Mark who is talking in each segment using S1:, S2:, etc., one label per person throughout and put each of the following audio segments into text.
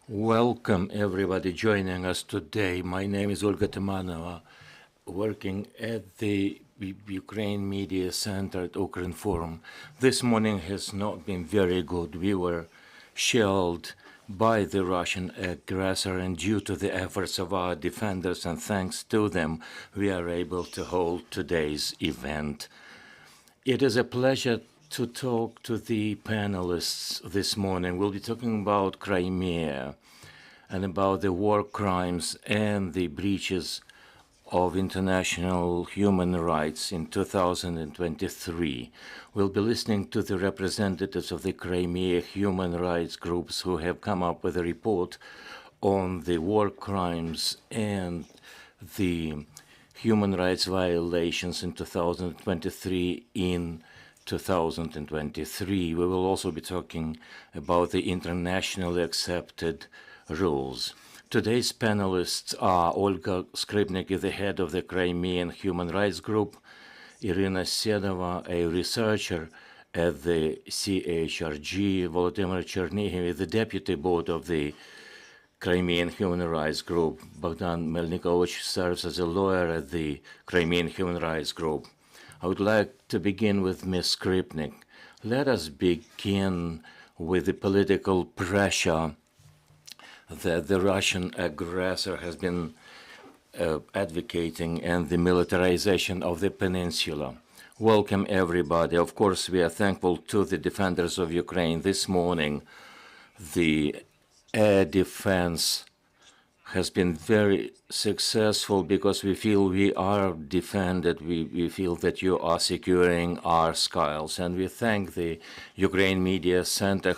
S1: Welcome everybody joining us today. My name is Olga, working at the Ukraine Media Center at Ukraine Forum. This morning has not been very good. We were shelled by the Russian aggressor, and due to the efforts of our defenders and thanks to them, we are able to hold today's event. It is a pleasure to talk to the panelists this morning. We'll be talking about Crimea and about the war crimes and the breaches of international human rights in 2023. We'll be listening to the representatives of the Crimea human rights groups who have come up with a report on the war crimes and the human rights violations in 2023 in 2023. We will also be talking about the internationally accepted rules. Today's panelists are Olga Skrypnyk, the head of the Crimean Human Rights Group, Iryna Siedova, a researcher at the CHRG, Volodymyr Chekryhin, the deputy board of the Crimean Human Rights Group. Bohdan Melnykovych serves as a lawyer at the Crimean Human Rights Group. I would like to begin with Ms. Skrypnyk. Let us begin with the political pressure that the Russian aggressor has been advocating and the militarization of the peninsula. Welcome, everybody. Of course, we are thankful to the defenders of Ukraine. This morning, the air defense has been very successful because we feel we are defended. We feel that you are securing our skies. And we thank the Ukraine Media Center,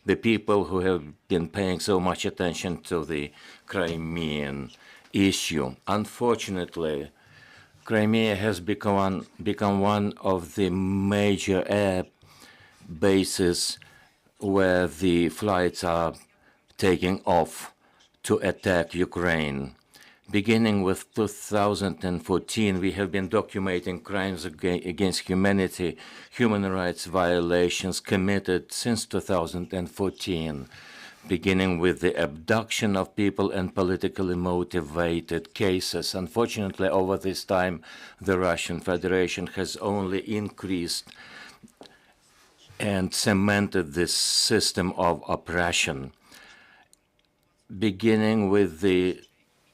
S1: the people who have been paying so much attention to the Crimean issue. Unfortunately, Crimea has become one of the major air bases where the flights are taking off to attack Ukraine. Beginning with 2014, we have been documenting crimes against humanity, human rights violations committed since 2014, beginning with the abduction of people and politically motivated cases. Unfortunately, over this time, the Russian Federation has only increased and cemented this system of oppression. Beginning with the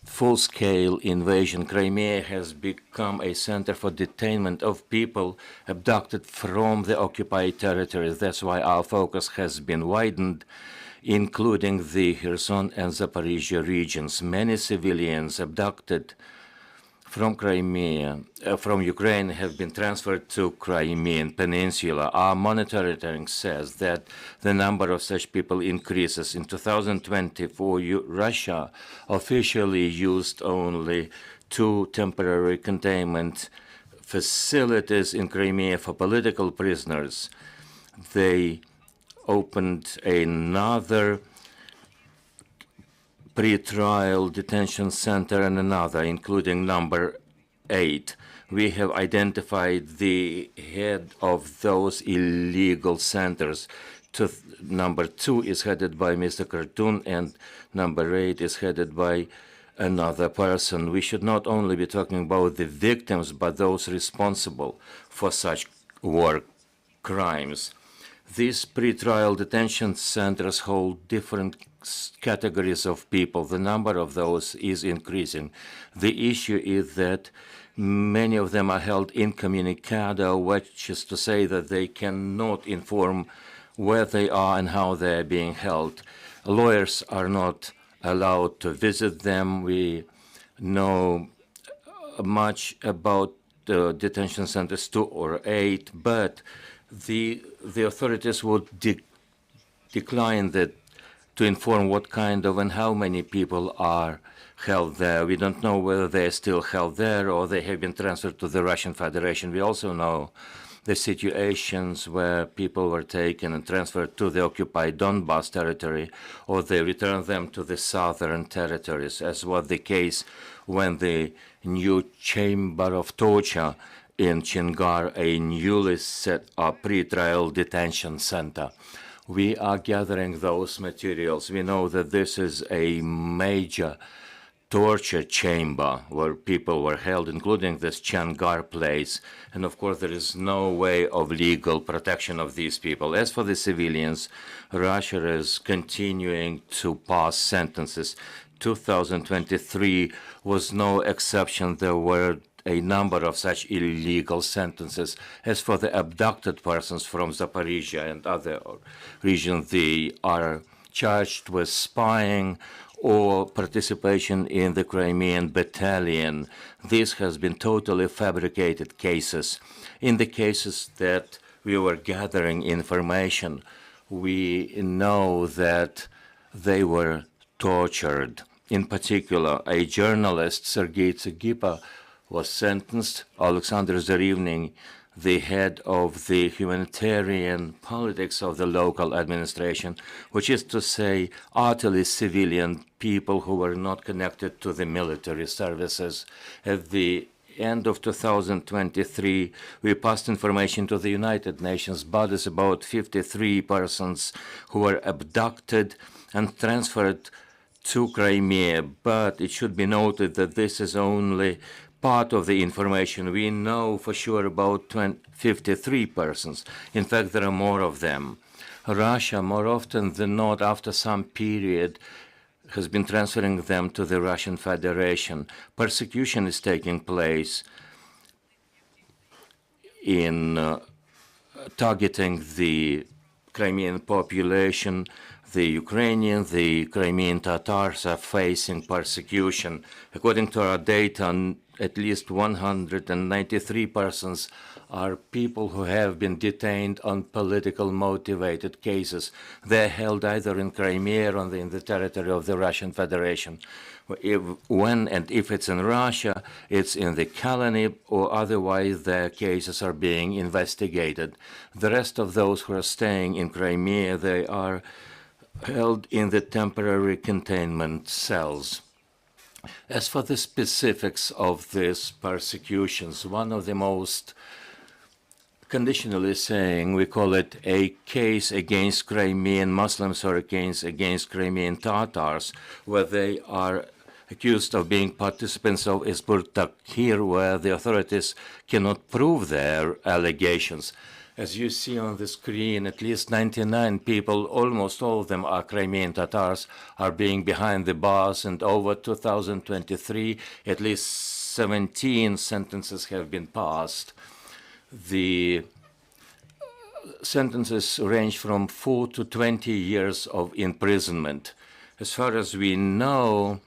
S1: full-scale invasion, Crimea has become a center for detainment of people abducted from the occupied territories. That's why our focus has been widened, including the Kherson and Zaporizhia regions. Many civilians abducted from Ukraine have been transferred to Crimean Peninsula. Our monitoring says that the number of such people increases. In 2024, Russia officially used only 2 temporary containment facilities in Crimea for political prisoners. They opened another pre-trial detention center and another, including number 8. We have identified the head of those illegal centers. Number 2 is headed by Mr. Khartoum, and number 8 is headed by another person. We should not only be talking about the victims, but those responsible for such war crimes. These pre-trial detention centers hold different categories of people. The number of those is increasing. The issue is that many of them are held incommunicado, which is to say that they cannot inform where they are and how they are being held. Lawyers are not allowed to visit them. We know much about the detention centers 2 or 8, but the authorities would decline that to inform what kind of and how many people are held there. We don't know whether they are still held there or they have been transferred to the Russian Federation. We also know the situations where people were taken and transferred to the occupied Donbas territory, or they returned them to the southern territories, as was the case when the new chamber of torture in Chingar, a newly set up pre-trial detention center. We are gathering those materials. We know that this is a major torture chamber where people were held, including this Changar place. And of course, there is no way of legal protection of these people. As for the civilians, Russia is continuing to pass sentences. 2023 was no exception. There were a number of such illegal sentences. As for the abducted persons from Zaporizhia and other regions, they are charged with spying or participation in the Crimean battalion. This has been totally fabricated cases. In the cases that we were gathering information, we know that they were tortured. In particular, a journalist, Sergei Tsegipa, was sentenced. Alexander Zarivny, the head of the humanitarian politics of the local administration, which is to say utterly civilian people who were not connected to the military services. At the end of 2023, we passed information to the United Nations bodies about 53 persons who were abducted and transferred to Crimea, but it should be noted that this is only part of the information. We know for sure about 53 persons. In fact, there are more of them. Russia, more often than not, after some period, has been transferring them to the Russian Federation. Persecution is taking place in targeting the Crimean population. The Ukrainians, the Crimean Tatars are facing persecution. According to our data, at least 193 persons are people who have been detained on political motivated cases. They're held either in Crimea or in the territory of the Russian Federation. When and if it's in Russia, it's in the colony, or otherwise their cases are being investigated. The rest of those who are staying in Crimea, they are held in the temporary containment cells. As for the specifics of these persecutions, one of the most, conditionally saying, we call it a case against Crimean Muslims or a case against Crimean Tatars, where they are accused of being participants of Hizbut Tahrir, where the authorities cannot prove their allegations. As you see on the screen, at least 99 people, almost all of them are Crimean Tatars, are being behind the bars, and over 2023, at least 17 sentences have been passed. The sentences range from 4 to 20 years of imprisonment. As far as we know,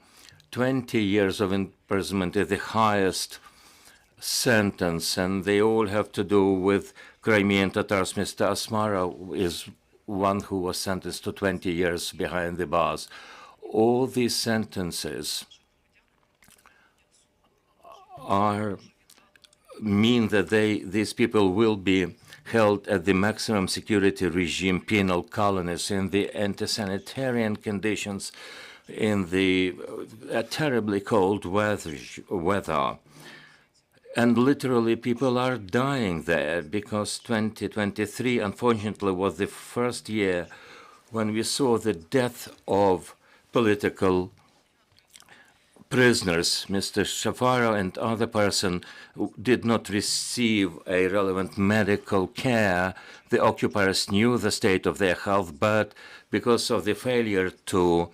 S1: 20 years of imprisonment is the highest sentence, and they all have to do with Crimean Tatars. Mr. Asmara is one who was sentenced to 20 years behind the bars. All these sentences mean that these people will be held at the maximum security regime penal colonies in the anti-sanitarian conditions, in the terribly cold weather. And literally, people are dying there, because 2023, unfortunately, was the first year when we saw the death of political prisoners. Mr. Shafaro and other person did not receive a relevant medical care. The occupiers knew the state of their health, but because of the failure to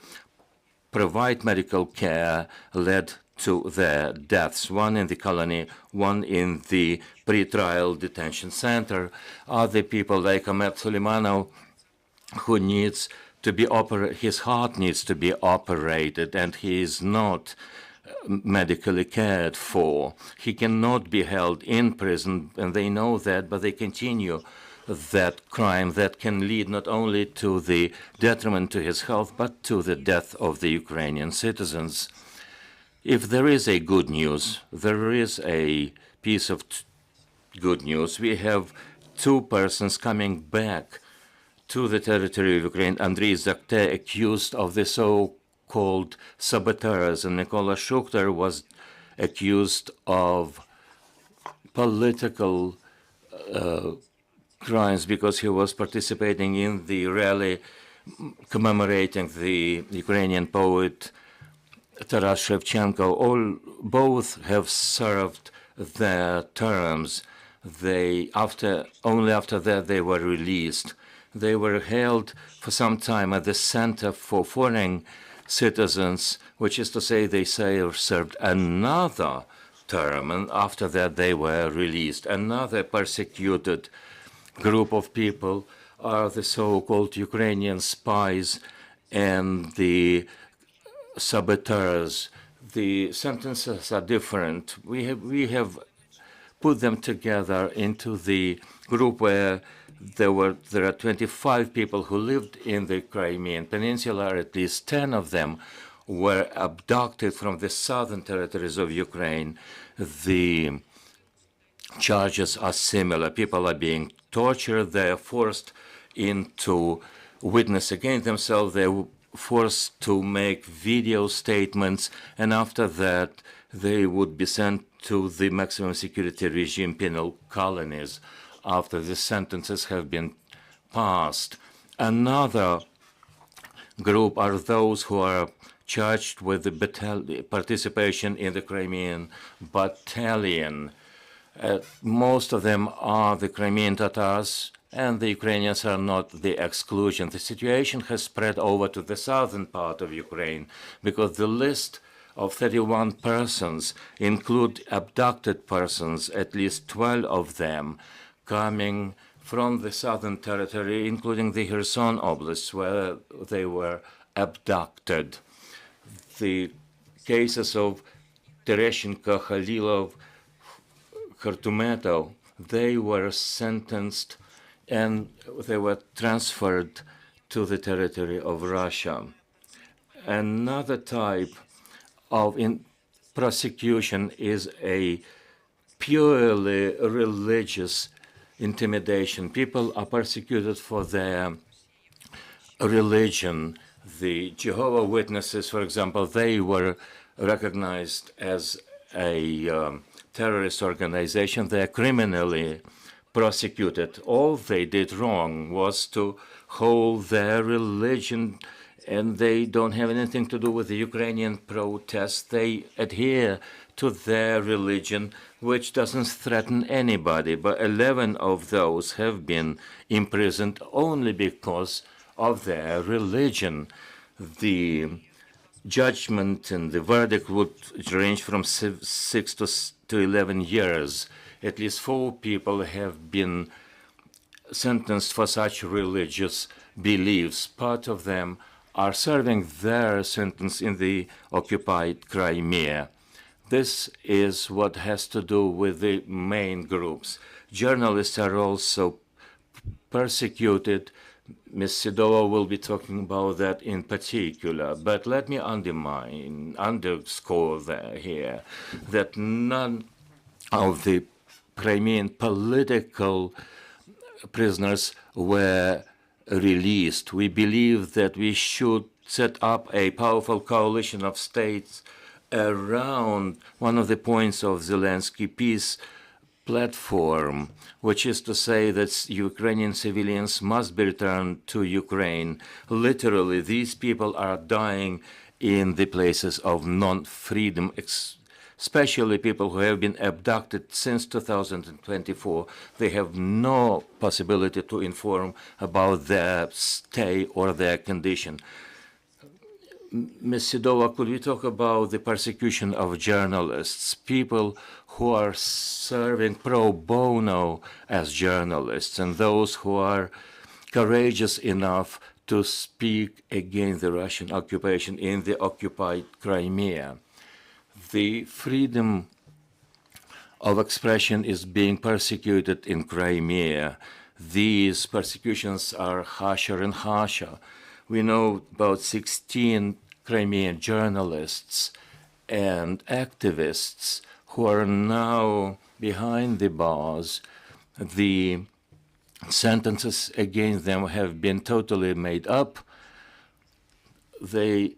S1: provide medical care, led to their deaths, one in the colony, one in the pre-trial detention center. Other people like Ahmed Suleimanov, who needs to be his heart needs to be operated, and he is not medically cared for. He cannot be held in prison, and they know that, but they continue that crime that can lead not only to the detriment to his health, but to the death of the Ukrainian citizens. If there is a good news, there is a piece of good news. We have two persons coming back to the territory of Ukraine. Andriy Zakte, accused of the so-called saboteurs, and Mykola Shukhtar was accused of political crimes because he was participating in the rally commemorating the Ukrainian poet Taras Shevchenko. Both have served their terms. Only after that they were released. They were held for some time at the Center for Foreign Citizens, which is to say they served another term, and after that they were released. Another persecuted group of people are the so-called Ukrainian spies and the saboteurs. The sentences are different. We have put them together into the group where there are 25 people who lived in the Crimean Peninsula. At least 10 of them were abducted from the southern territories of Ukraine. The charges are similar. People are being tortured. They are forced into witness against themselves. They're forced to make video statements, and after that they would be sent to the maximum security regime penal colonies after the sentences have been passed. Another group are those who are charged with the participation in the Crimean battalion. Most of them are the Crimean Tatars, and the Ukrainians are not the exclusion. The situation has spread over to the southern part of Ukraine because the list of 31 persons include abducted persons, at least 12 of them coming from the southern territory, including the Kherson Oblast, where they were abducted. The cases of Tereshchenko, Khalilov, Khartumetov, they were sentenced and they were transferred to the territory of Russia. Another type of prosecution is a purely religious intimidation. People are persecuted for their religion. The Jehovah's Witnesses, for example, they were recognized as a terrorist organization. They are criminally prosecuted. All they did wrong was to hold their religion, and they don't have anything to do with the Ukrainian protests. They adhere to their religion, which doesn't threaten anybody. But 11 of those have been imprisoned only because of their religion. The judgment and the verdict would range from 6 to 11 years. At least 4 people have been sentenced for such religious beliefs. Part of them are serving their sentence in the occupied Crimea. This is what has to do with the main groups. Journalists are also persecuted. Ms. Siedova will be talking about that in particular, but let me underscore here that none of the Crimean political prisoners were released. We believe that we should set up a powerful coalition of states around one of the points of Zelensky peace platform, which is to say that Ukrainian civilians must be returned to Ukraine. Literally, these people are dying in the places of non-freedom, especially people who have been abducted since 2024. They have no possibility to inform about their stay or their condition. Ms. Siedova, could we talk about the persecution of journalists, people who are serving pro bono as journalists, and those who are courageous enough to speak against the Russian occupation in the occupied Crimea? The freedom of expression is being persecuted in Crimea. These persecutions are harsher and harsher. We know about 16 Crimean journalists and activists who are now behind the bars. The sentences against them have been totally made up. The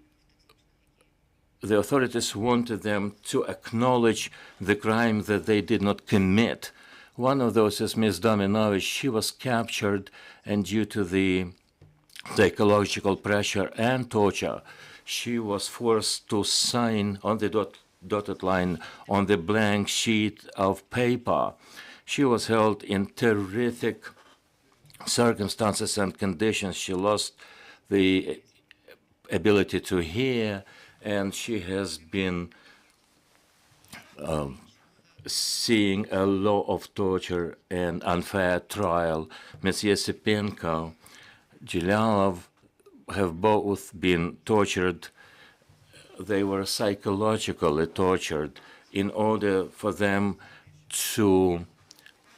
S1: authorities wanted them to acknowledge the crime that they did not commit, One of those is Ms. Dominovich. She was captured, and due to the psychological pressure and torture, she was forced to sign on the dotted line on the blank sheet of paper. She was held in terrific circumstances and conditions. She lost the ability to hear, and she has been seeing a lot of torture and unfair trial. Ms. Yesipenko, Gilalov have both been tortured. They were psychologically tortured in order for them to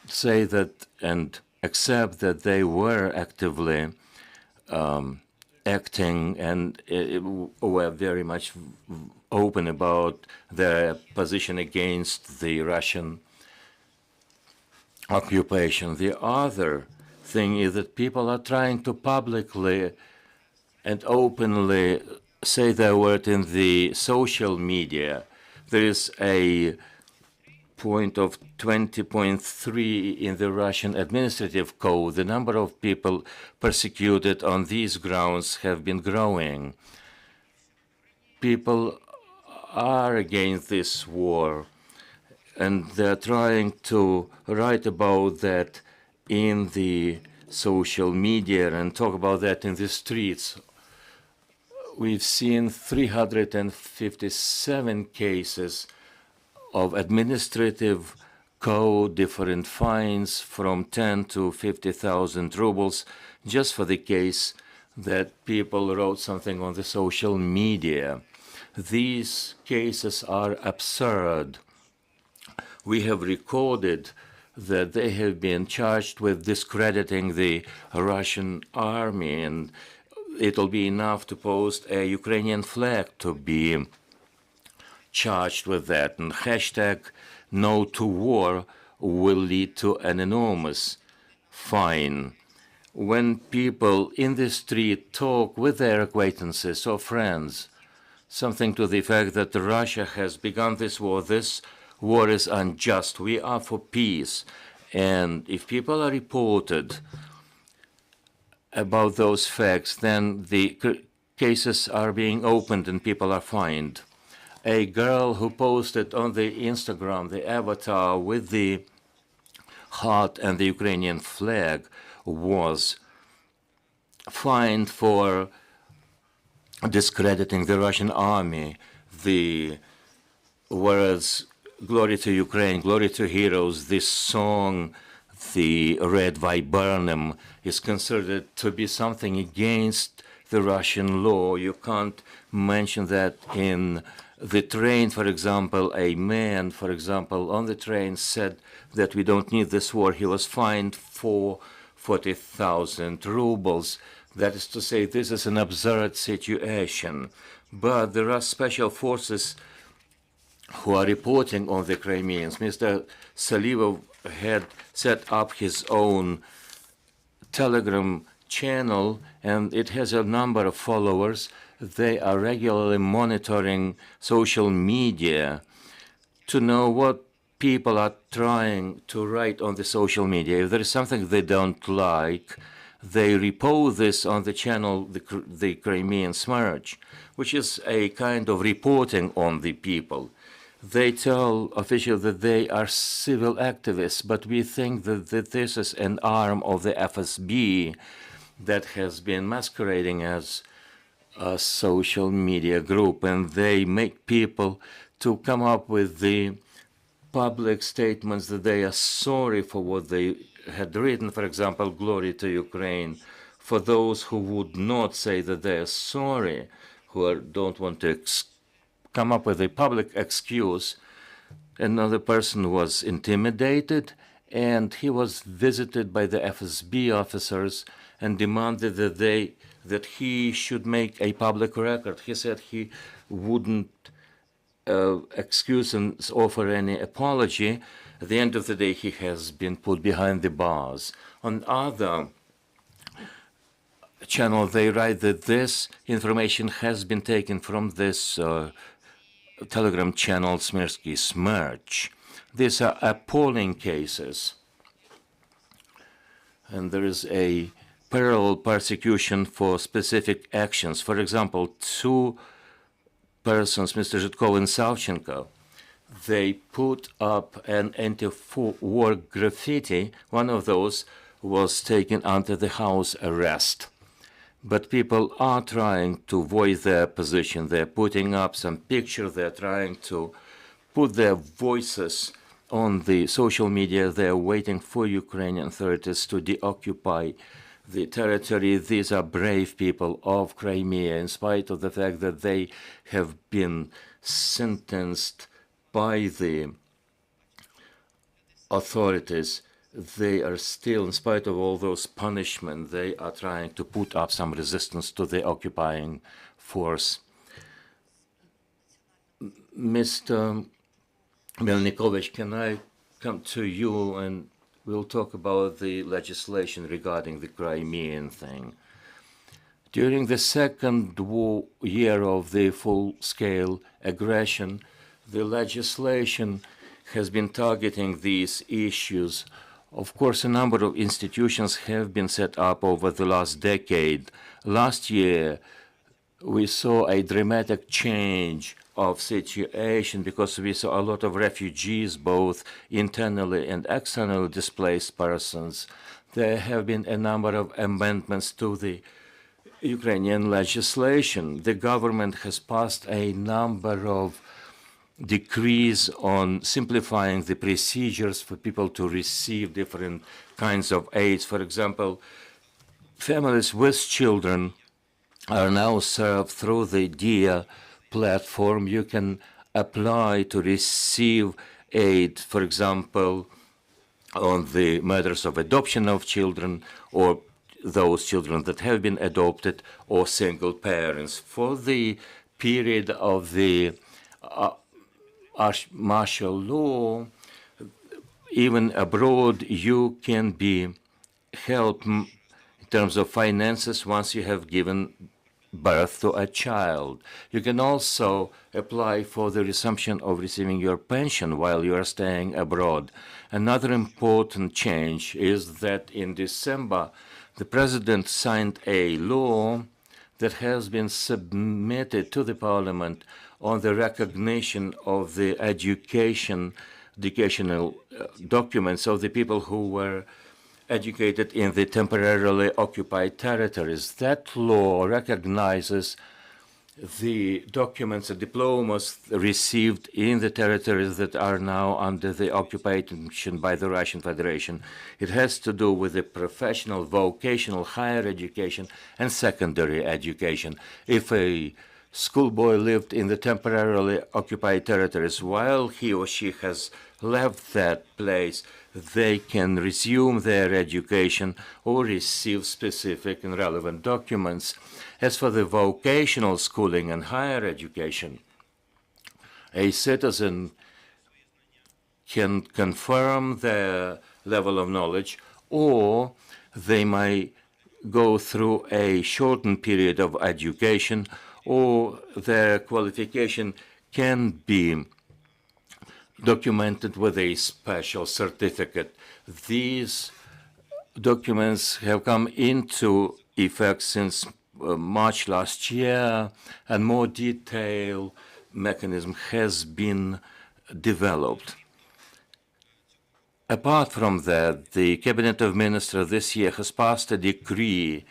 S1: say that and accept that they were actively acting and were very much open about their position against the Russian occupation. The other thing is that people are trying to publicly and openly say their word in the social media. There is a point of 20.3 in the Russian administrative code. The number of people persecuted on these grounds have been growing. People are against this war, and they're trying to write about that in the social media and talk about that in the streets. We've seen 357 cases of administrative code, different fines from 10 to 50,000 rubles, just for the case that people wrote something on the social media. These cases are absurd. We have recorded that they have been charged with discrediting the Russian army, and it'll be enough to post a Ukrainian flag to be charged with that. And hashtag no to war will lead to an enormous fine. When people in the street talk with their acquaintances or friends, something to the effect that Russia has begun this war is unjust, we are for peace. And if people are reported about those facts, then the cases are being opened and people are fined. A girl who posted on the Instagram the avatar with the heart and the Ukrainian flag was fined for discrediting the Russian army. Whereas Glory to Ukraine, Glory to Heroes, this song, the Red Viburnum, is considered to be something against the Russian law. You can't mention that in the train, for example. A man, for example, on the train said that we don't need this war. He was fined for 40,000 rubles. That is to say, this is an absurd situation. But there are special forces who are reporting on the Crimeans. Mr. Salivov had set up his own Telegram channel, and it has a number of followers. They are regularly monitoring social media to know what people are trying to write on the social media. If there is something they don't like, they repost this on the channel, the Crimean Smerch, which is a kind of reporting on the people. They tell officials that they are civil activists, but we think that this is an arm of the FSB that has been masquerading as a social media group, and they make people to come up with the public statements that they are sorry for what they had written. For example, Glory to Ukraine. For those who would not say that they are sorry, don't want to come up with a public excuse, another person was intimidated, and he was visited by the FSB officers and demanded that he should make a public record. He said he wouldn't excuse and offer any apology. At the end of the day, he has been put behind the bars. On other channel, they write that this information has been taken from this Telegram channel, Smersky Smerch. These are appalling cases. and there is a parallel persecution for specific actions. For example, two persons, Mr. Zhitkov and Savchenko, they put up an anti-war graffiti. One of those was taken under the house arrest. But people are trying to voice their position. They're putting up some pictures. They're trying to put their voices on the social media. They're waiting for Ukrainian authorities to deoccupy the territory. These are brave people of Crimea, in spite of the fact that they have been sentenced by the authorities. They are still, in spite of all those punishments, they are trying to put up some resistance to the occupying force. Mr. Melnykovych, can I come to you and we'll talk about the legislation regarding the Crimean thing? During the second year of the full-scale aggression, the legislation has been targeting these issues. Of course, a number of institutions have been set up over the last decade. Last year, we saw a dramatic change of situation because we saw a lot of refugees, both internally and externally displaced persons. There have been a number of amendments to the Ukrainian legislation. The government has passed a number of decrees on simplifying the procedures for people to receive different kinds of aids. For example, families with children are now served through the DIA platform. You can apply to receive aid, for example, on the matters of adoption of children or those children that have been adopted or single parents. For the period of the martial law, even abroad, you can be helped in terms of finances once you have given birth to a child. You can also apply for the resumption of receiving your pension while you are staying abroad. Another important change is that in December, the president signed a law that has been submitted to the parliament on the recognition of the educational documents of the people who were educated in the temporarily occupied territories. That law recognizes the documents and diplomas received in the territories that are now under the occupation by the Russian Federation. It has to do with the professional, vocational, higher education, and secondary education. If a schoolboy lived in the temporarily occupied territories while he or she has left that place, they can resume their education or receive specific and relevant documents. As for the vocational schooling and higher education, a citizen can confirm their level of knowledge, or they might go through a shortened period of education, or their qualification can be documented with a special certificate. These documents have come into effect since March last year, and more detailed mechanism has been developed. Apart from that, the Cabinet of Ministers this year has passed a decree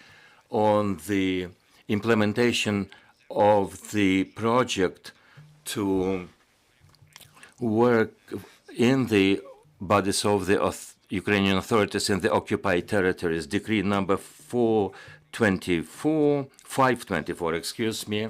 S1: on the implementation of the project to work in the bodies of the Ukrainian authorities in the occupied territories. Decree number 524, excuse me.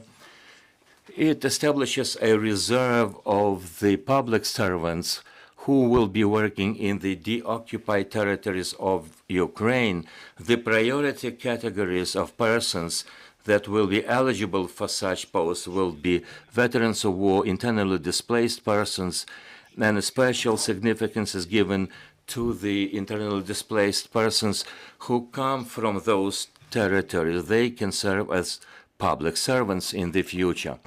S1: It establishes a reserve of the public servants who will be working in the deoccupied territories of Ukraine. The priority categories of persons that will be eligible for such posts will be veterans of war, internally displaced persons, and a special significance is given to the internally displaced persons who come from those territories. They can serve as public servants in the future.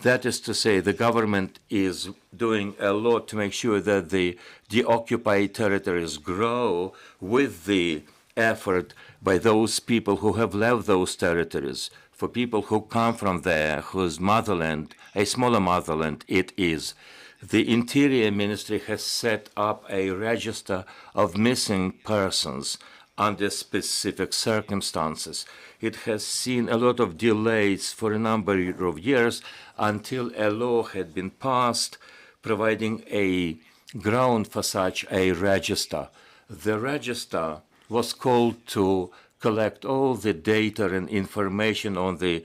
S1: That is to say, the government is doing a lot to make sure that the deoccupied territories grow with the effort by those people who have left those territories, for people who come from there, whose motherland, a smaller motherland it is. The Interior Ministry has set up a register of missing persons under specific circumstances. It has seen a lot of delays for a number of years until a law had been passed providing a ground for such a register. The register was called to collect all the data and information on the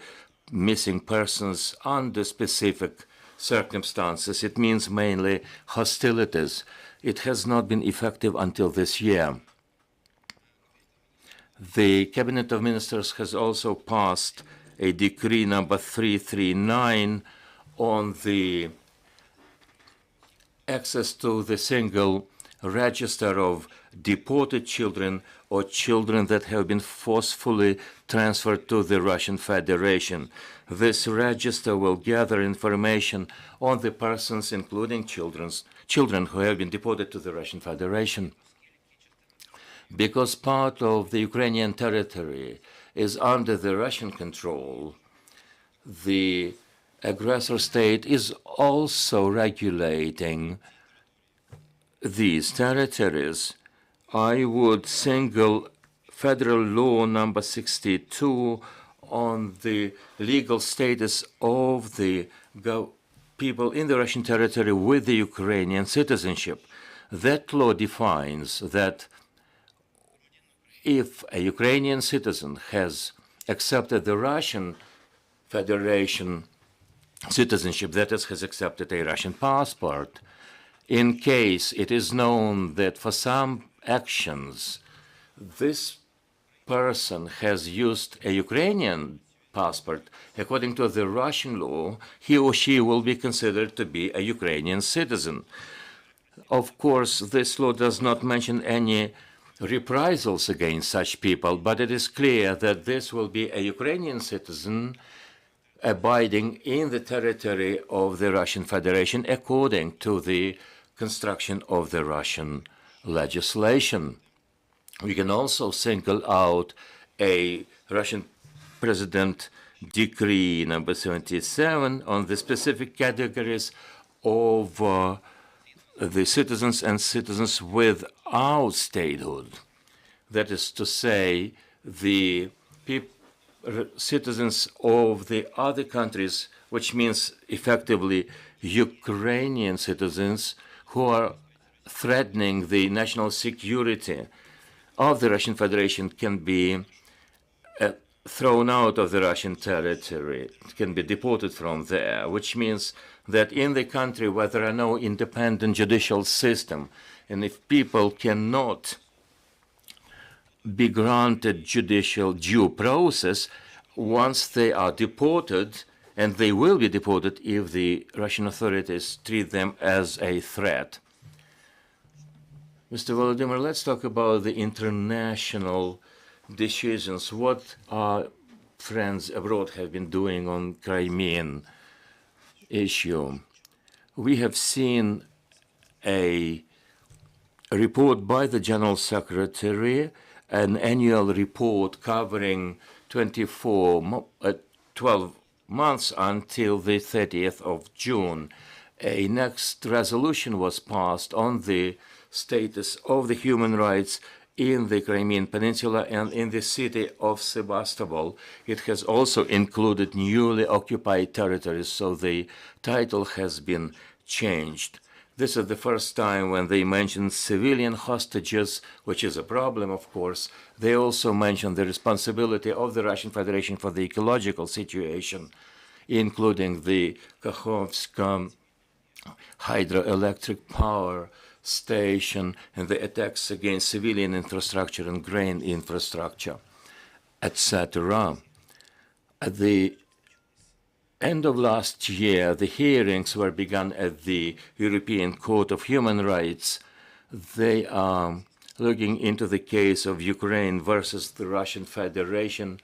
S1: missing persons under specific circumstances. It means mainly hostilities. It has not been effective until this year. The Cabinet of Ministers has also passed a decree number 339 on the access to the single register of deported children or children that have been forcefully transferred to the Russian Federation. This register will gather information on the persons, including children who have been deported to the Russian Federation. Because part of the Ukrainian territory is under the Russian control, the aggressor state is also regulating these territories. I would single Federal Law number 62 on the legal status of the people in the Russian territory with the Ukrainian citizenship. That law defines that if a Ukrainian citizen has accepted the Russian Federation citizenship, that is, has accepted a Russian passport, in case it is known that for some actions this person has used a Ukrainian passport, according to the Russian law, he or she will be considered to be a Ukrainian citizen. Of course, this law does not mention any reprisals against such people, but it is clear that this will be a Ukrainian citizen abiding in the territory of the Russian Federation according to the construction of the Russian legislation. We can also single out a Russian President Decree number 77 on the specific categories of the citizens and citizens without statehood. That is to say, the citizens of the other countries, which means effectively Ukrainian citizens who are threatening the national security of the Russian Federation, can be thrown out of the Russian territory, can be deported from there, which means that in the country where there are no independent judicial system, and if people cannot be granted judicial due process, once they are deported, and they will be deported if the Russian authorities treat them as a threat. Mr. Volodymyr, let's talk about the international decisions. What our friends abroad have been doing on Crimean issue? We have seen a report by the General Secretary, an annual report covering 12 months until the 30th of June. A next resolution was passed on the status of the human rights in the Crimean Peninsula and in the city of Sebastopol. It has also included newly occupied territories, so the title has been changed. This is the first time when they mention civilian hostages, which is a problem, of course. They also mention the responsibility of the Russian Federation for the ecological situation, including the Kakhovska hydroelectric power station and the attacks against civilian infrastructure and grain infrastructure, etc. At the end of last year, the hearings were begun at the European Court of Human Rights. They are looking into the case of Ukraine versus the Russian Federation.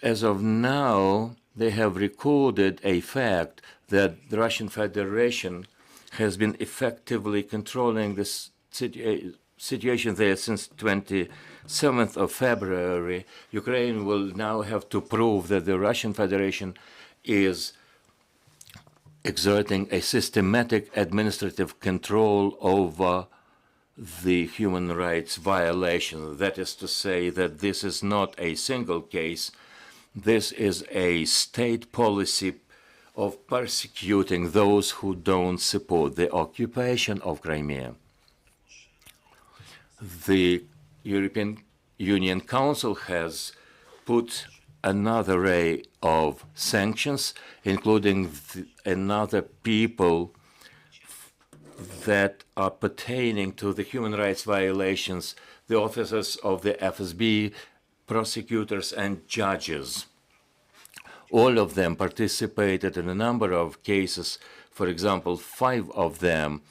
S1: As of now, they have recorded a fact that the Russian Federation has been effectively controlling this situation there since 27th of February. Ukraine will now have to prove that the Russian Federation is exerting a systematic administrative control over the human rights violation. That is to say that this is not a single case. This is a state policy of persecuting those who don't support the occupation of Crimea. The European Union Council has put another array of sanctions, including another people that are pertaining to the human rights violations, the officers of the FSB, prosecutors and judges. All of them participated in a number of cases. For example, 5 of them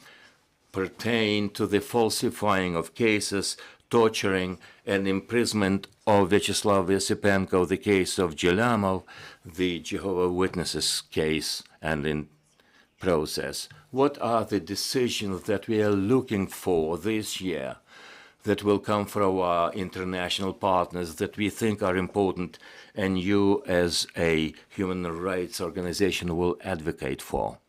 S1: pertain to the falsifying of cases, torturing and imprisonment of Vyacheslav Yasipenko, the case of Gelamov, the Jehovah's Witnesses case, and in process. What are the decisions that we are looking for this year that will come from our international partners that we think are important and you as a human rights organization will advocate for?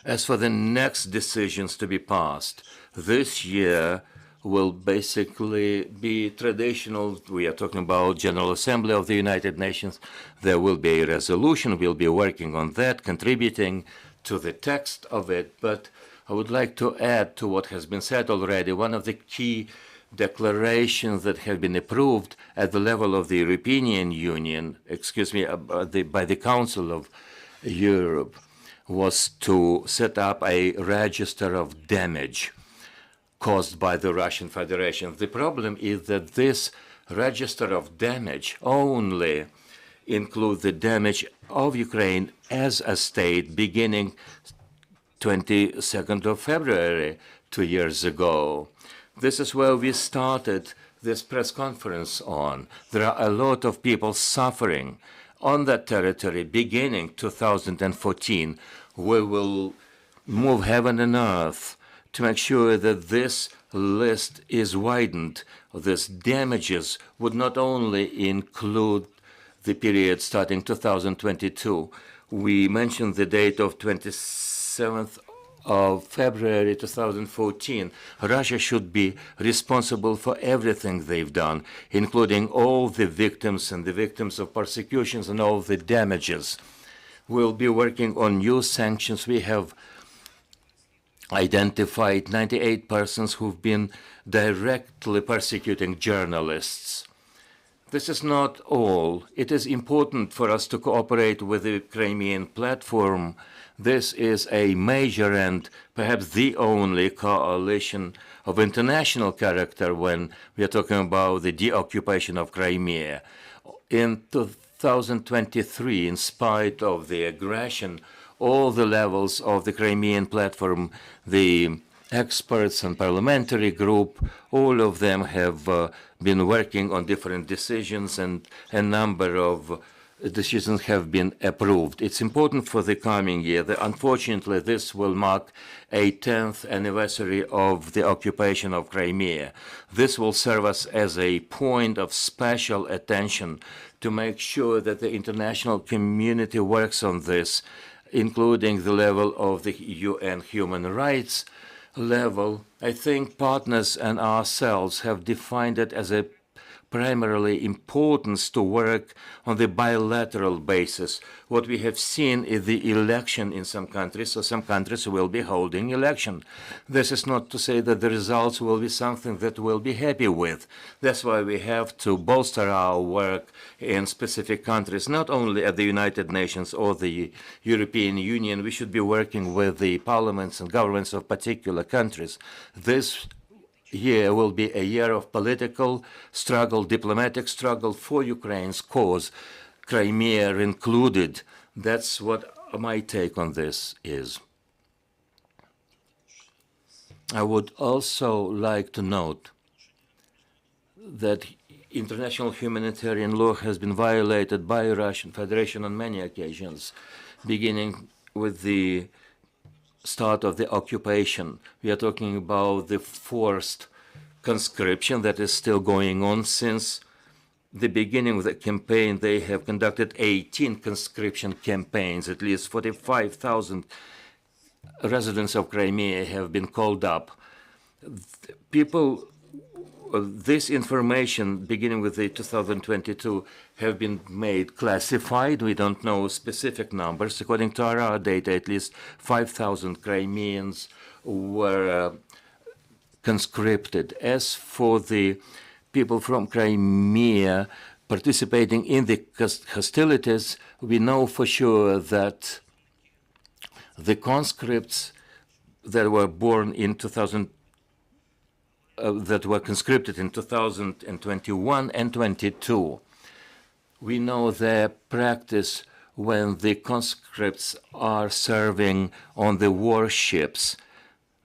S1: As for the next decisions to be passed, this year will basically be traditional. We are talking about General Assembly of the United Nations. There will be a resolution. We'll be working on that, contributing to the text of it. But I would like to add to what has been said already. One of the key declarations that have been approved at the level of the European Union, by the Council of Europe, was to set up a register of damage caused by the Russian Federation. The problem is that this register of damage only includes the damage of Ukraine as a state beginning 22nd of February, 2 years ago. This is where we started this press conference on. There are a lot of people suffering on that territory beginning 2014. We will move heaven and earth to make sure that this list is widened. This damages would not only include the period starting 2022. We mentioned the date of 27th of February 2014. Russia should be responsible for everything they've done, including all the victims and the victims of persecutions and all the damages. We'll be working on new sanctions. We have identified 98 persons who've been directly persecuting journalists. This is not all. It is important for us to cooperate with the Crimean platform. This is a major and perhaps the only coalition of international character when we are talking about the deoccupation of Crimea. In 2023, in spite of the aggression, all the levels of the Crimean platform, the experts and parliamentary group, all of them have been working on different decisions, and a number of decisions have been approved. It's important for the coming year. Unfortunately, this will mark a 10th anniversary of the occupation of Crimea. This will serve us as a point of special attention to make sure that the international community works on this, including the level of the UN human rights level. I think partners and ourselves have defined it as a primarily importance to work on the bilateral basis. What we have seen is the election in some countries, so some countries will be holding election. This is not to say that the results will be something that we'll be happy with. That's why we have to bolster our work in specific countries, not only at the United Nations or the European Union. We should be working with the parliaments and governments of particular countries. This year will be a year of political struggle, diplomatic struggle for Ukraine's cause, Crimea included. That's what my take on this is. I would also like to note that international humanitarian law has been violated by the Russian Federation on many occasions, beginning with the start of the occupation. We are talking about the forced conscription that is still going on since the beginning of the campaign. They have conducted 18 conscription campaigns. At least 45,000 residents of Crimea have been called up. People, this information, beginning with the 2022, have been made classified. We don't know specific numbers. According to our data, at least 5,000 Crimeans were conscripted. As for the people from Crimea participating in the hostilities, we know for sure that the conscripts that were born in that were conscripted in 2021 and 22. We know their practice when the conscripts are serving on the warships.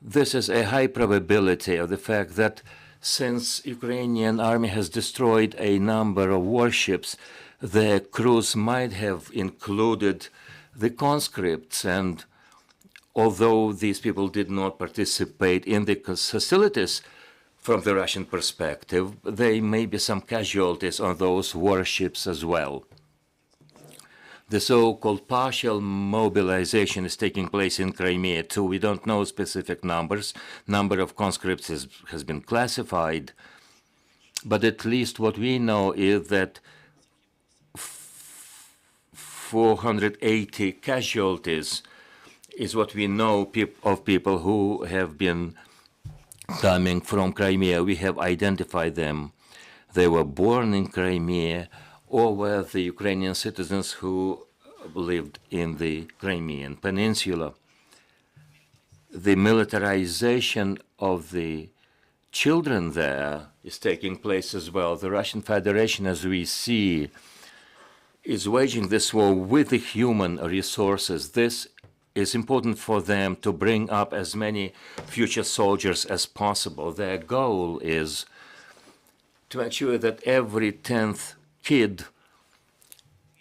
S1: This is a high probability of the fact that since Ukrainian army has destroyed a number of warships, the crews might have included the conscripts, and although these people did not participate in the hostilities, from the Russian perspective, there may be some casualties on those warships as well. The so-called partial mobilization is taking place in Crimea too. We don't know specific numbers. Number of conscripts has been classified, but at least what we know is that 480 casualties is what we know of people who have been coming from Crimea. We have identified them. They were born in Crimea or were the Ukrainian citizens who lived in the Crimean Peninsula. The militarization of the children there is taking place as well. The Russian Federation, as we see, is waging this war with the human resources. This is important for them to bring up as many future soldiers as possible. Their goal is to make sure that every 10th kid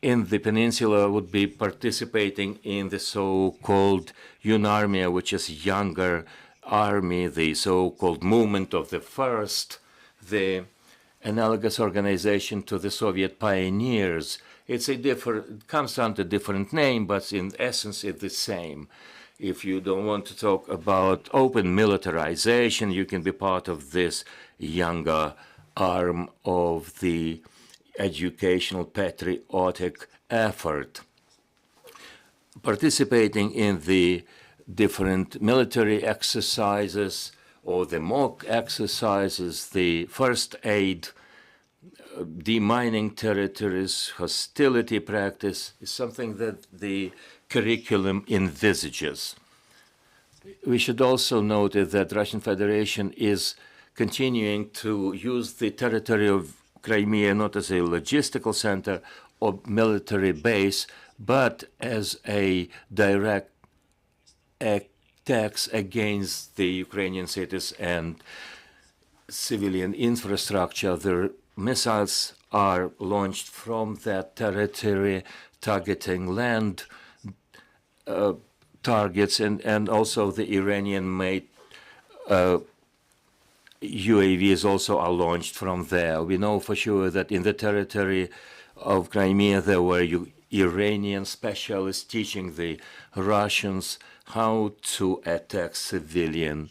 S1: in the peninsula would be participating in the so-called Unarmia, which is younger army, the so-called movement of the first, the analogous organization to the Soviet pioneers. It's a different, it comes down to a different name, but in essence it's the same. If you don't want to talk about open militarization, you can be part of this younger arm of the educational patriotic effort. Participating in the different military exercises or the mock exercises, the first aid, demining territories, hostility practice is something that the curriculum envisages. We should also note that Russian Federation is continuing to use the territory of Crimea not as a logistical center or military base, but as a direct attacks against the Ukrainian cities and civilian infrastructure. The missiles are launched from that territory, targeting land targets, and also the Iranian-made UAVs also are launched from there. We know for sure that in the territory of Crimea there were Iranian specialists teaching the Russians how to attack civilian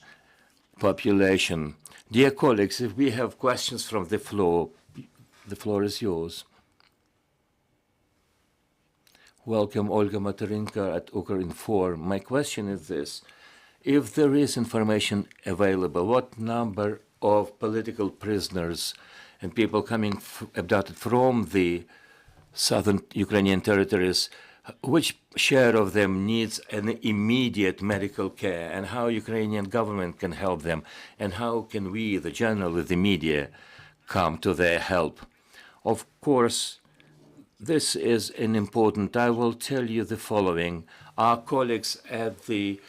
S1: population. Dear colleagues, if we have questions from the floor is yours. Welcome, Olga Materenko at Ukrinform. My question is this. If there is information available, what number of political prisoners and people coming abducted from the southern Ukrainian territories, which share of them needs an immediate medical care, and how Ukrainian government can help them, and how can we, the generally the media, come to their help? Of course, this is an important. I will tell you the following. Our colleagues at the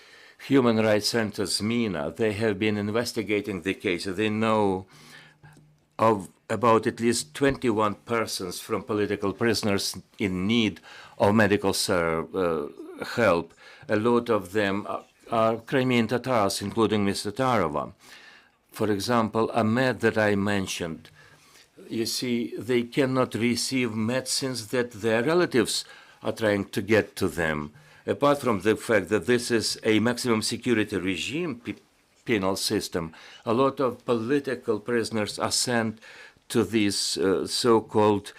S1: Human Rights Center, ZMINA, they have been investigating the case. They know of about at least 21 persons from political prisoners in need of medical help. A lot of them are Crimean Tatars, including Mr. Tarova. For example, Ahmed that I mentioned, you see, they cannot receive medicines that their relatives are trying to get to them. Apart from the fact that this is a maximum security regime penal system, a lot of political prisoners are sent to these so-called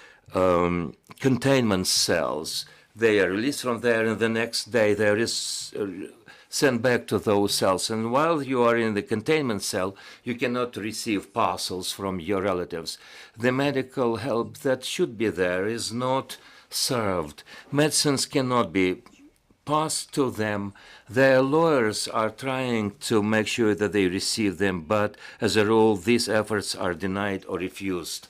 S1: containment cells. They are released from there, and the next day they are sent back to those cells. And while you are in the containment cell, you cannot receive parcels from your relatives. The medical help that should be there is not served. Medicines cannot be passed to them. Their lawyers are trying to make sure that they receive them, but as a rule, these efforts are denied or refused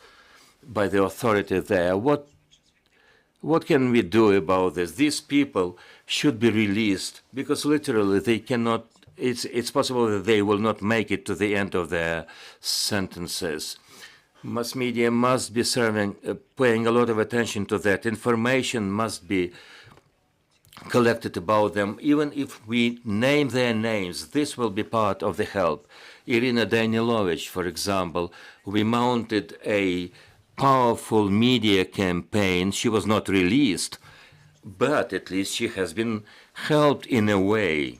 S1: by the authority there. What can we do about this? These people should be released because literally they cannot, it's possible that they will not make it to the end of their sentences. Mass media must be paying a lot of attention to that. Information must be collected about them. Even if we name their names, this will be part of the help. Iryna Danilovich, for example, we mounted a powerful media campaign. She was not released, but at least she has been helped in a way.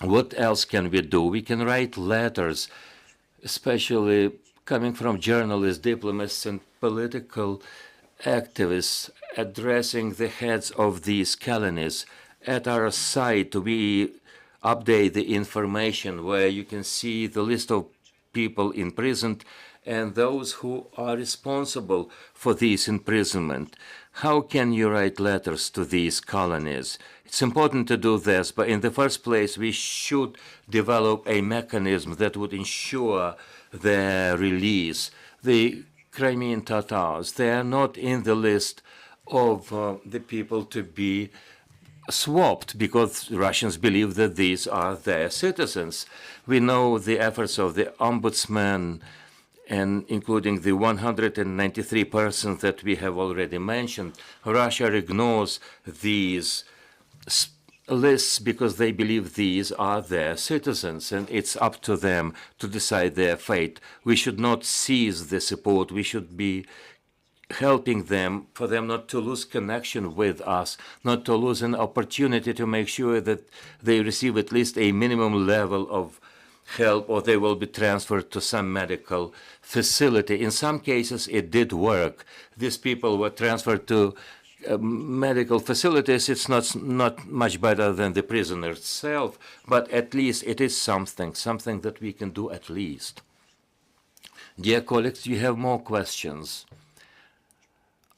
S1: What else can we do? We can write letters, especially coming from journalists, diplomats, and political activists addressing the heads of these colonies. At our site, we update the information where you can see the list of people imprisoned and those who are responsible for this imprisonment. How can you write letters to these colonies? It's important to do this, but in the first place, we should develop a mechanism that would ensure their release. The Crimean Tatars, they are not in the list of the people to be swapped because Russians believe that these are their citizens. We know the efforts of the ombudsman, and including the 193 persons that we have already mentioned. Russia ignores these lists because they believe these are their citizens, and it's up to them to decide their fate. We should not seize the support. We should be helping them, for them not to lose connection with us, not to lose an opportunity to make sure that they receive at least a minimum level of help, or they will be transferred to some medical facility. In some cases, it did work. These people were transferred to medical facilities. It's not much better than the prisoner itself, but at least it is something that we can do at least. Dear colleagues, you have more questions.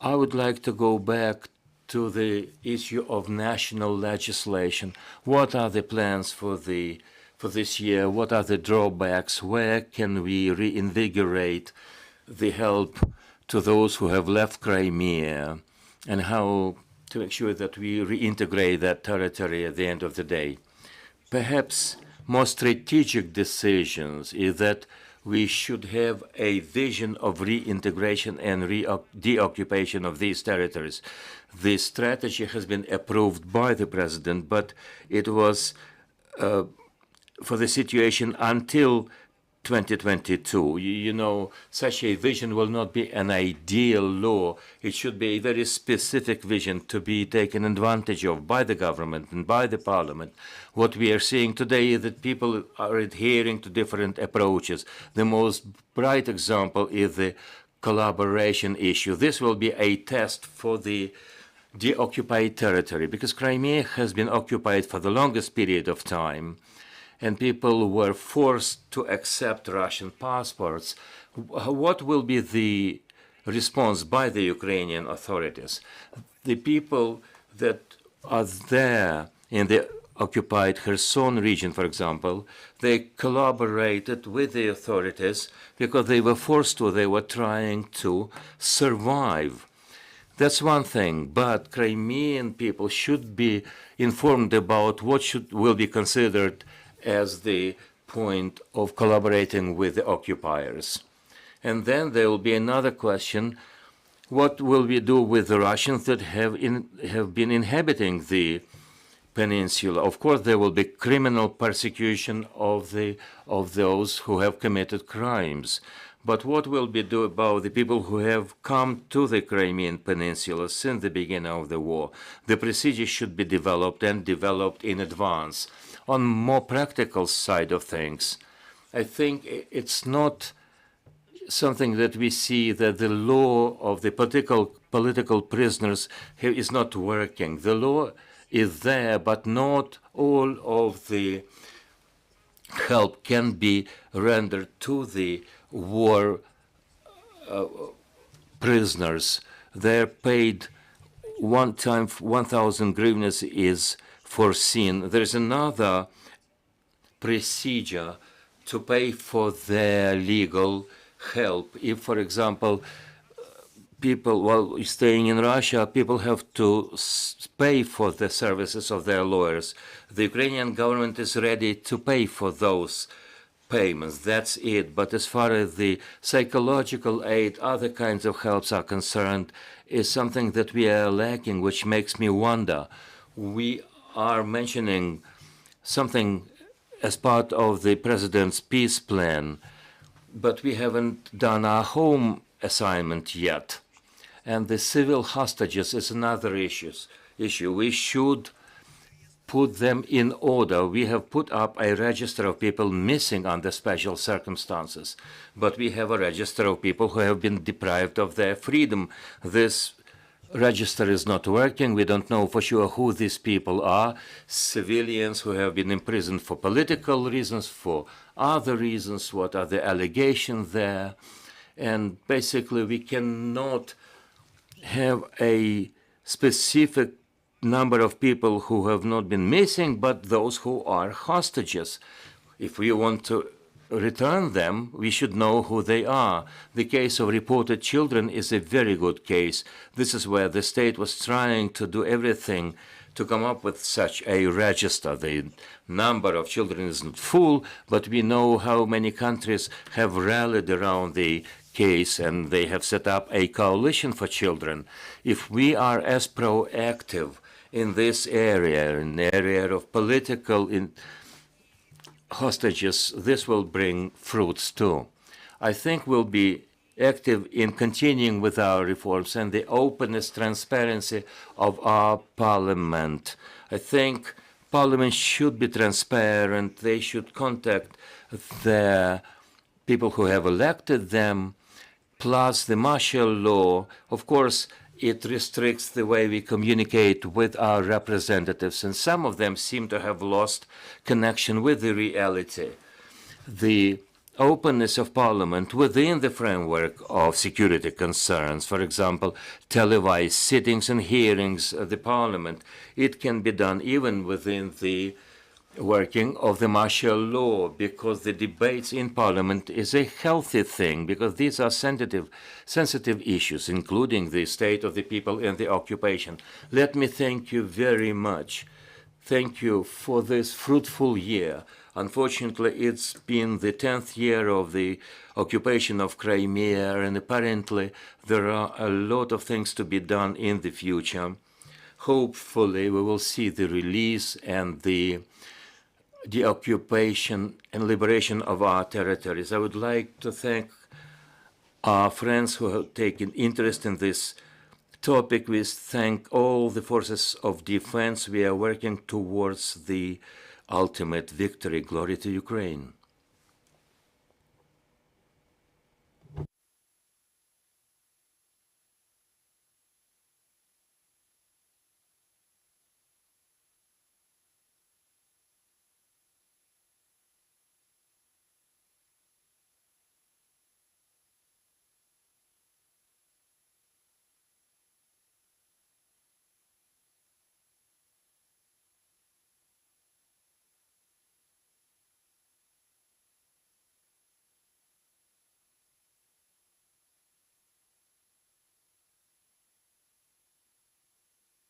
S1: I would like to go back to the issue of national legislation. What are the plans for this year? What are the drawbacks? Where can we reinvigorate the help to those who have left Crimea, and how to make sure that we reintegrate that territory at the end of the day? Perhaps more strategic decisions is that we should have a vision of reintegration and deoccupation of these territories. This strategy has been approved by the president, but it was for the situation until 2022. You know, such a vision will not be an ideal law. It should be a very specific vision to be taken advantage of by the government and by the parliament. What we are seeing today is that people are adhering to different approaches. The most bright example is the collaboration issue. This will be a test for the deoccupied territory, because Crimea has been occupied for the longest period of time, and people were forced to accept Russian passports. What will be the response by the Ukrainian authorities? The people that are there in the occupied Kherson region, for example, they collaborated with the authorities because they were forced to, they were trying to survive. That's one thing, but Crimean people should be informed about what will be considered as the point of collaborating with the occupiers. And then there will be another question: what will we do with the Russians that have been inhabiting the peninsula. Of course, there will be criminal persecution of those who have committed crimes. But what will be do about the people who have come to the Crimean Peninsula since the beginning of the war? The procedure should be developed and developed in advance. On more practical side of things, I think it's not something that we see that the law of the political prisoners is not working. The law is there, but not all of the help can be rendered to the war prisoners. They're paid one time, 1,000 hryvnias is foreseen. There's another procedure to pay for their legal help. If, for example, people, while staying in Russia, people have to pay for the services of their lawyers. The Ukrainian government is ready to pay for those payments. That's it. But as far as the psychological aid, other kinds of helps are concerned, is something that we are lacking, which makes me wonder. We are mentioning something as part of the president's peace plan, but we haven't done our home assignment yet. And the civil hostages is another issue. We should put them in order. We have put up a register of people missing under special circumstances, but we have a register of people who have been deprived of their freedom. This register is not working. We don't know for sure who these people are. Civilians who have been imprisoned for political reasons, for other reasons, what are the allegations there. And basically we cannot have a specific number of people who have not been missing, but those who are hostages. If we want to return them, we should know who they are. The case of reported children is a very good case. This is where the state was trying to do everything to come up with such a register. The number of children is not full, but we know how many countries have rallied around the case, and they have set up a coalition for children. If we are as proactive in this area, in the area of political hostages, this will bring fruits too. I think we'll be active in continuing with our reforms and the openness, transparency of our parliament. I think parliament should be transparent. They should contact the people who have elected them, plus the martial law. Of course, it restricts the way we communicate with our representatives, and some of them seem to have lost connection with the reality. The openness of parliament within the framework of security concerns, for example, televised sittings and hearings of the parliament, it can be done even within the working of the martial law, because the debates in parliament is a healthy thing, because these are sensitive issues, including the state of the people and the occupation. Let me thank you very much. Thank you for this fruitful year. Unfortunately, it's been the 10th year of the occupation of Crimea, and apparently there are a lot of things to be done in the future. Hopefully, we will see the release and the occupation and liberation of our territories. I would like to thank our friends who have taken interest in this topic. We thank all the forces of defense. We are working towards the ultimate victory. Glory to Ukraine.